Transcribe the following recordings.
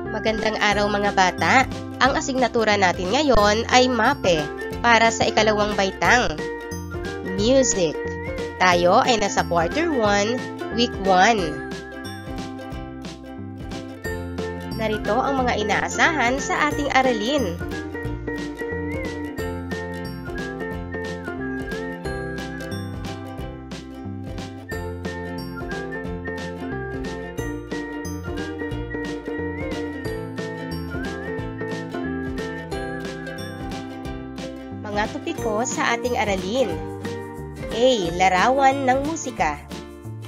Magandang araw mga bata! Ang asignatura natin ngayon ay MAPE para sa ikalawang baitang, Music. Tayo ay nasa Quarter 1, Week 1. Narito ang mga inaasahan sa ating aralin. Mga topiko sa ating aralin. A. Larawan ng musika.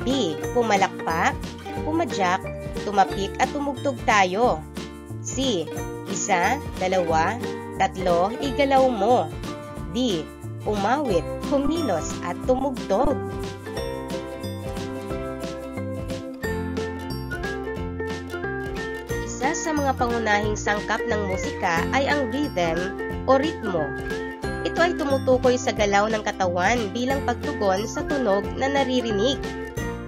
B. Pumalakpak, pumadyak, tumapik at tumugtog tayo. C. 1, 2, 3, igalaw mo. D. Umawit, kumilos at tumugtog. Isa sa mga pangunahing sangkap ng musika ay ang rhythm o ritmo. Ito ay tumutukoy sa galaw ng katawan bilang pagtugon sa tunog na naririnig.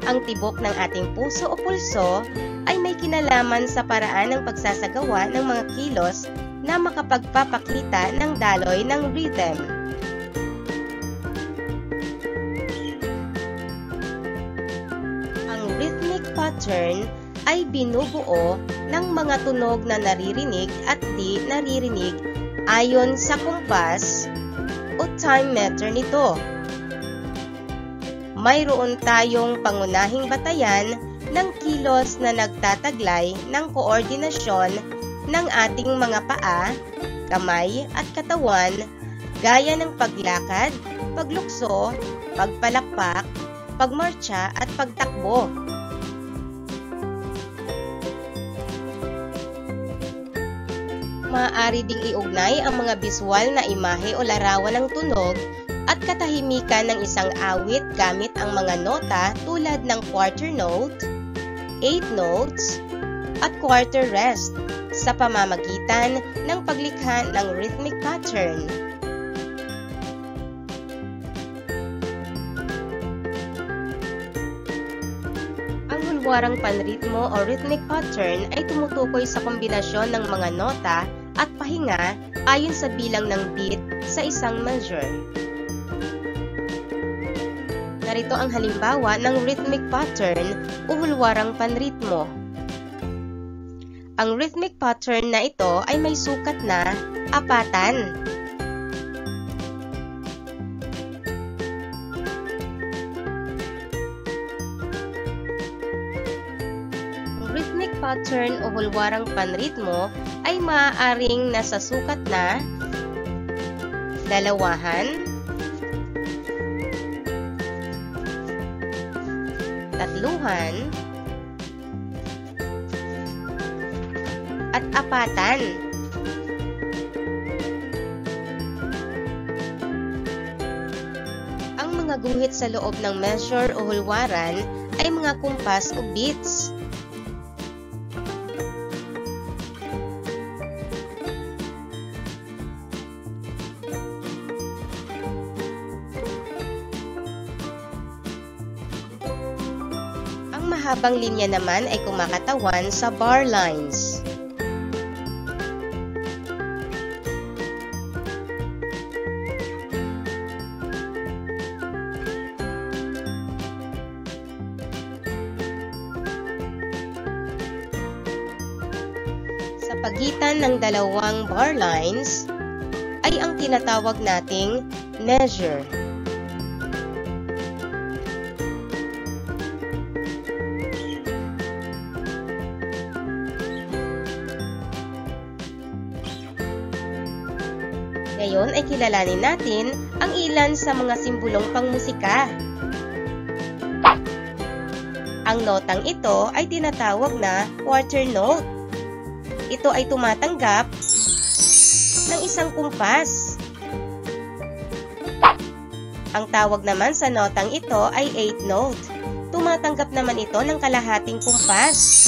Ang tibok ng ating puso o pulso ay may kinalaman sa paraan ng pagsasagawa ng mga kilos na makapagpapakita ng daloy ng rhythm. Ang rhythmic pattern ay binubuo ng mga tunog na naririnig at di naririnig ayon sa kumpas o time meter nito. Mayroon tayong pangunahing batayan ng kilos na nagtataglay ng koordinasyon ng ating mga paa, kamay at katawan gaya ng paglakad, paglukso, pagpalakpak, pagmartsa at pagtakbo. Maaari ding iugnay ang mga biswal na imahe o larawan ng tunog at katahimikan ng isang awit gamit ang mga nota tulad ng quarter note, 8 notes, at quarter rest sa pamamagitan ng paglikha ng rhythmic pattern. Ang hulwarang panritmo o rhythmic pattern ay tumutukoy sa kombinasyon ng mga nota at pahinga ayon sa bilang ng beat sa isang measure. Narito ang halimbawa ng rhythmic pattern o hulwarang panritmo. Ang rhythmic pattern na ito ay may sukat na apatan. Rhythmic pattern o hulwarang panritmo ay maaaring nasa sukat na dalawahan, tatluhan, at apatan. Ang mga guhit sa loob ng measure o hulwaran ay mga kumpas o beats. Mahabang linya naman ay kumakatawan sa bar lines. Sa pagitan ng dalawang bar lines ay ang tinatawag nating measure. Ngayon ay kilalanin natin ang ilan sa mga simbolong pangmusika. Ang notang ito ay tinatawag na quarter note. Ito ay tumatanggap ng isang kumpas. Ang tawag naman sa notang ito ay 8 note. Tumatanggap naman ito ng kalahating kumpas.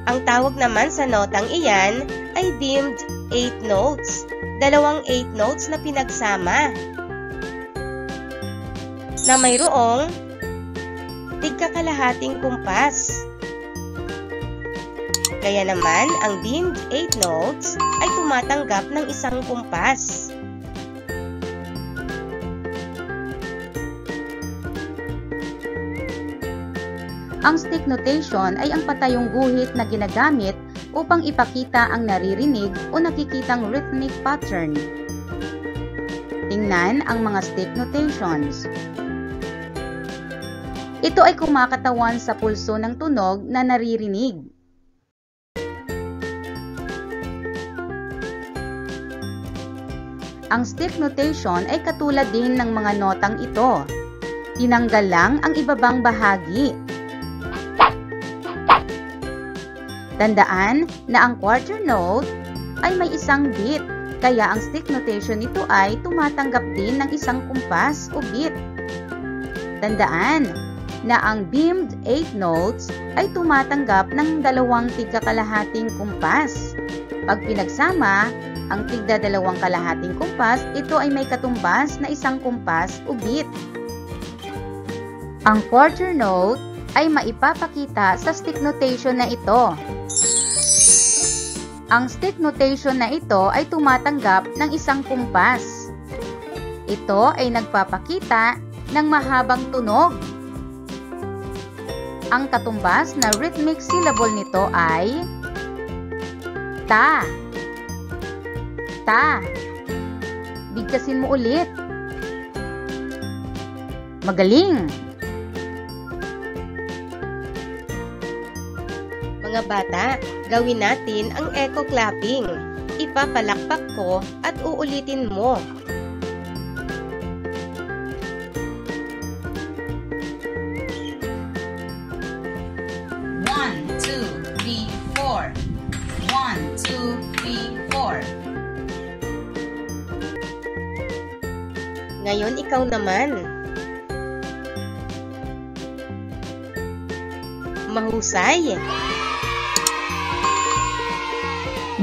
Ang tawag naman sa notang iyan ay dimmed 8 notes, dalawang 8 notes na pinagsama, na mayroong tigkakalahating kumpas. Kaya naman, ang dimmed 8 notes ay tumatanggap ng isang kumpas. Ang stick notation ay ang patayong guhit na ginagamit upang ipakita ang naririnig o nakikitang rhythmic pattern. Tingnan ang mga stick notations. Ito ay kumakatawan sa pulso ng tunog na naririnig. Ang stick notation ay katulad din ng mga notang ito. Tinanggal lang ang ibabang bahagi. Tandaan na ang quarter note ay may isang beat, kaya ang stick notation nito ay tumatanggap din ng isang kumpas o beat. Tandaan na ang dimmed 8 notes ay tumatanggap ng 2 tigkakalahating kumpas. Pag pinagsama, ang tigda 2 kalahating kumpas, ito ay may katumbas na isang kumpas o beat. Ang quarter note ay maipapakita sa stick notation na ito. Ang stick notation na ito ay tumatanggap ng isang kumpas. Ito ay nagpapakita ng mahabang tunog. Ang katumbas na rhythmic syllable nito ay ta. Ta. Bigkasin mo ulit. Magaling. Mga bata, gawin natin ang echo clapping. Ipapalakpak ko at uulitin mo. One, two, three, four. 1, 2, 3, 4. Ngayon ikaw naman. Mahusay.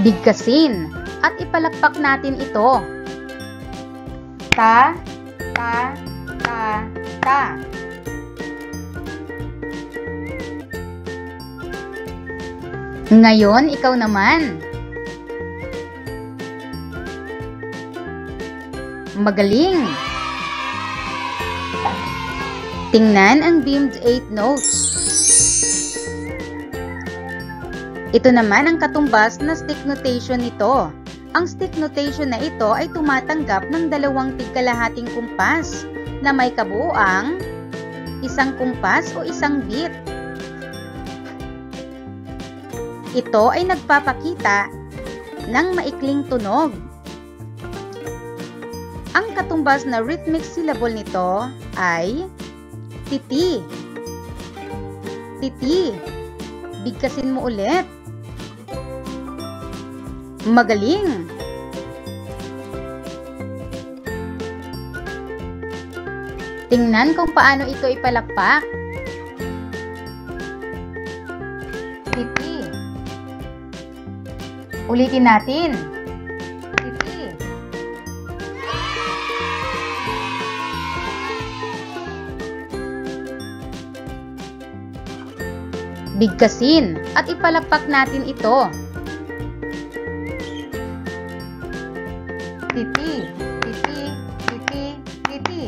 Bigkasin at ipalakpak natin ito. Ta, ta, ta, ta. Ngayon, ikaw naman. Magaling. Tingnan ang dimmed 8 notes. Ito naman ang katumbas na stick notation nito. Ang stick notation na ito ay tumatanggap ng 2 tigkalahating kumpas na may kabuuang isang kumpas o isang beat. Ito ay nagpapakita ng maikling tunog. Ang katumbas na rhythmic syllable nito ay titi. Titi. Bigkasin mo ulit. Magaling. Tingnan kung paano ito ipalakpak. Titi. Ulitin natin. Titi. Bigkasin at ipalakpak natin ito. Titi, titi, titi, titi.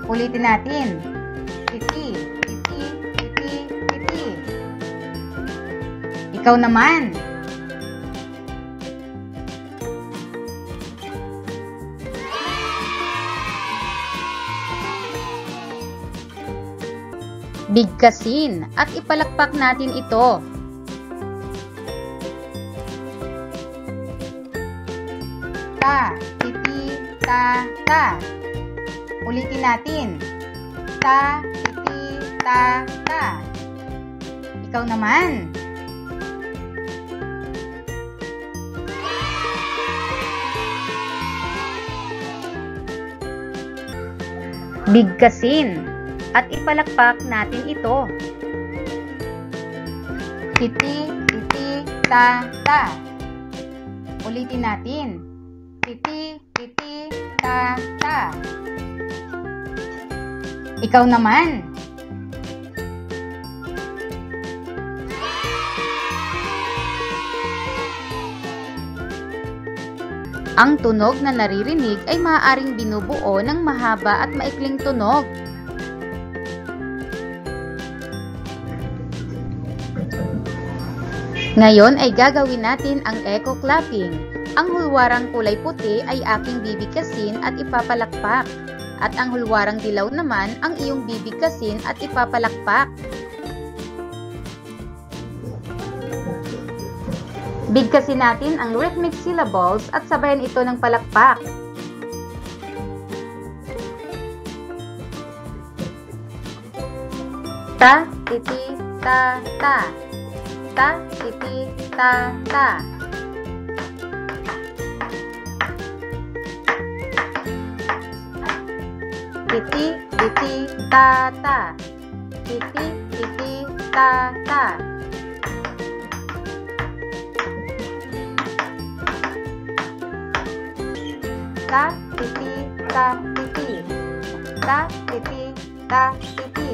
Ulitin natin. Titi, titi, titi, titi. Ikaw naman. Bigkasin at ipalakpak natin ito. Ta, titi, ta, ta. Ulitin natin. Ta, titi, ta, ta. Ikaw naman. Bigkasin at ipalakpak natin ito. Titi, titi, ta, ta. Ulitin natin. Titi, titi, ta, ta. Ikaw naman. Ang tunog na naririnig ay maaaring binubuo ng mahaba at maikling tunog. Ngayon ay gagawin natin ang echo clapping. Ang hulwarang kulay puti ay aking bibigkasin at ipapalakpak. At ang hulwarang dilaw naman ang iyong bibigkasin at ipapalakpak. Bigkasin natin ang rhythmic syllables at sabayan ito ng palakpak. Ta, titi, ta, ta. Ta, titi, ta, ta. Titi, titi, ta, ta. Titi, titi, ta, ta. Ta, titi, ta, titi. Ta, titi, ta, titi.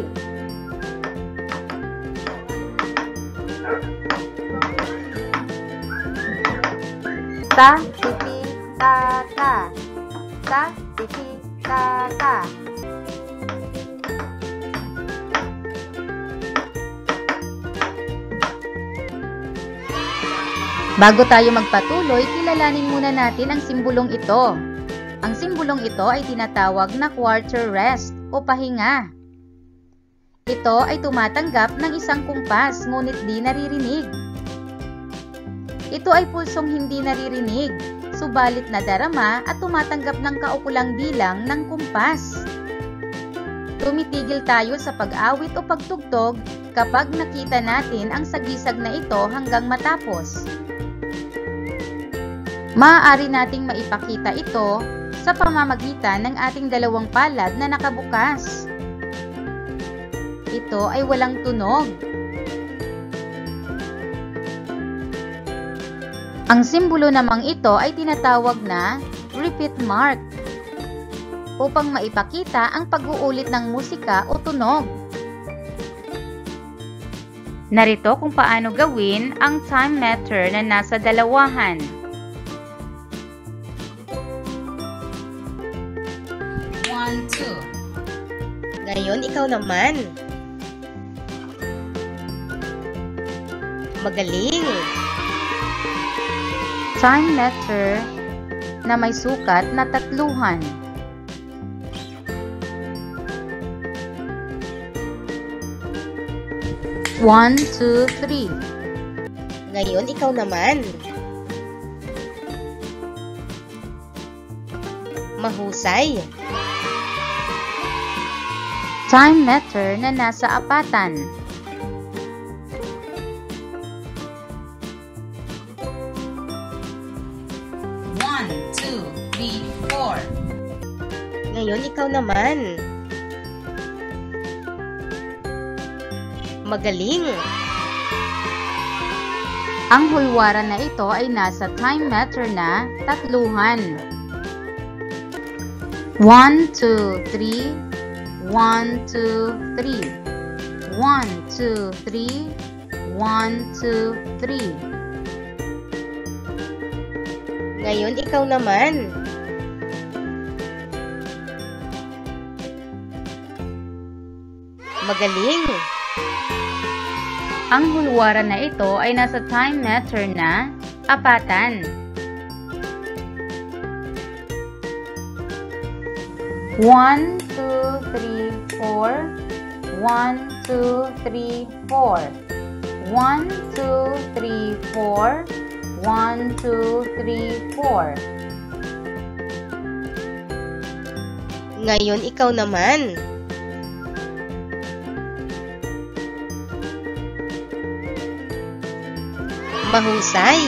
Ta, titi, ta, ta. Ta, titi, ta, ta. Bago tayo magpatuloy, kilalanin muna natin ang simbolong ito. Ang simbolong ito ay tinatawag na quarter rest o pahinga. Ito ay tumatanggap ng isang kumpas ngunit di naririnig. Ito ay pulsong hindi naririnig, subalit nadarama at tumatanggap ng kaukulang bilang ng kumpas. Tumitigil tayo sa pag-awit o pagtugtog kapag nakita natin ang sagisag na ito hanggang matapos. Maaari nating maipakita ito sa pamamagitan ng ating dalawang palad na nakabukas. Ito ay walang tunog. Ang simbolo namang ito ay tinatawag na repeat mark upang maipakita ang pag-uulit ng musika o tunog. Narito kung paano gawin ang time meter na nasa dalawahan. 1, 2. Ngayon, ikaw naman. Magaling. Time meter na may sukat na tatluhan. One, two, three. Ngayon, ikaw naman. Mahusay. Time meter na nasa apatan. One, two, three, four. Ngayon, ikaw naman. Magaling. Ang hulwaran na ito ay nasa time meter na tatluhan. 1, 2, 3. 1, 2, 3. 1, 2, 3. 1, 2, 3. Ngayon, ikaw naman. Magaling. Ang hulwaran na ito ay nasa time meter na apatan. 1, 2, 3, 4. 1, 2, 3, 4. 1, 2, 3, 4. 1, 2, 3, 4. 1, 2, 3, 4. Ngayon, ikaw naman. Mahusay.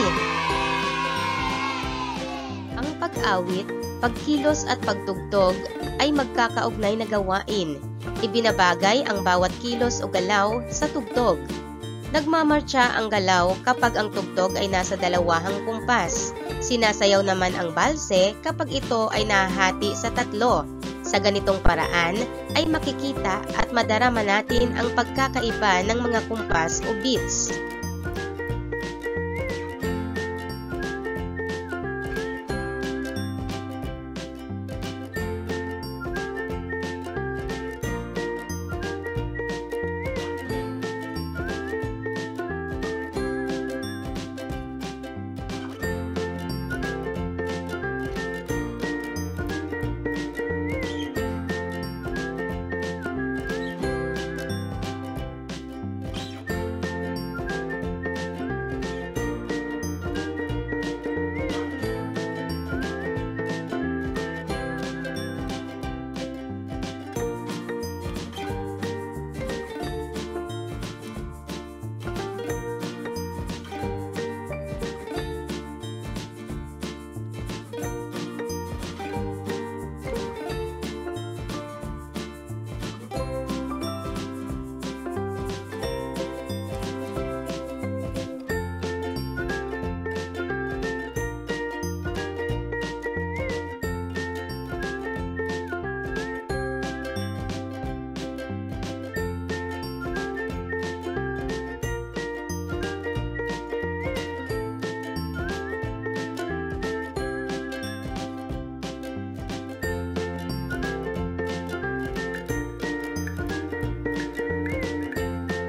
Ang pag-awit, pagkilos at pagtugtog ay magkakaugnay na gawain. Ibinabagay ang bawat kilos o galaw sa tugtog. Nagmamartsa ang galaw kapag ang tugtog ay nasa dalawahang kumpas. Sinasayaw naman ang balse kapag ito ay nahahati sa tatlo. Sa ganitong paraan ay makikita at madarama natin ang pagkakaiba ng mga kumpas o beats.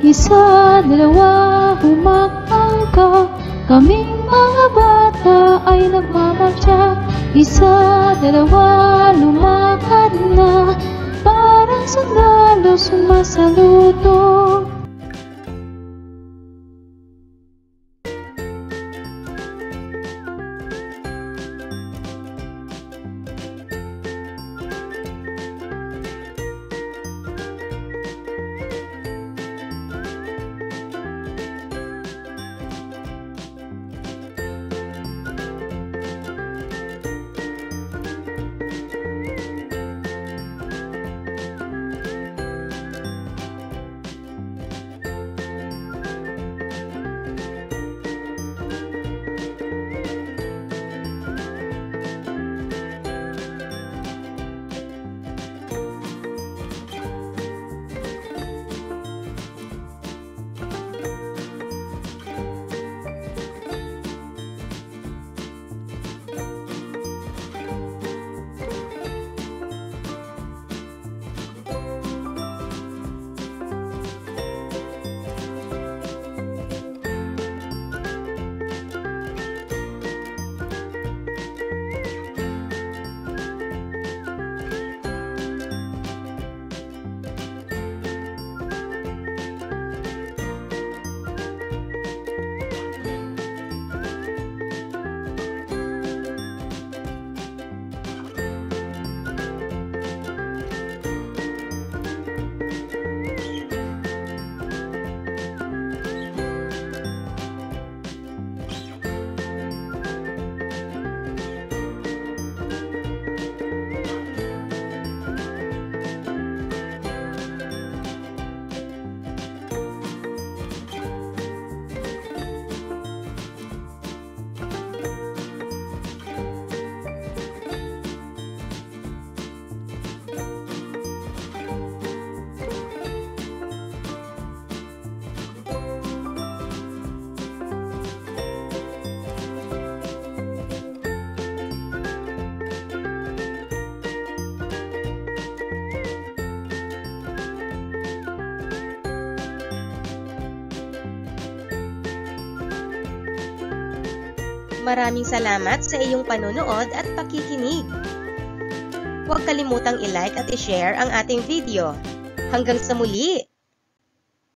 Isa, dalawa, humakbang ka. Kaming mga bata ay nagmamarcha. Isa, dalawa, lumakad na. Parang sundalo sumasaludo. Maraming salamat sa iyong panonood at pakikinig. Huwag kalimutang i-like at i-share ang ating video. Hanggang sa muli!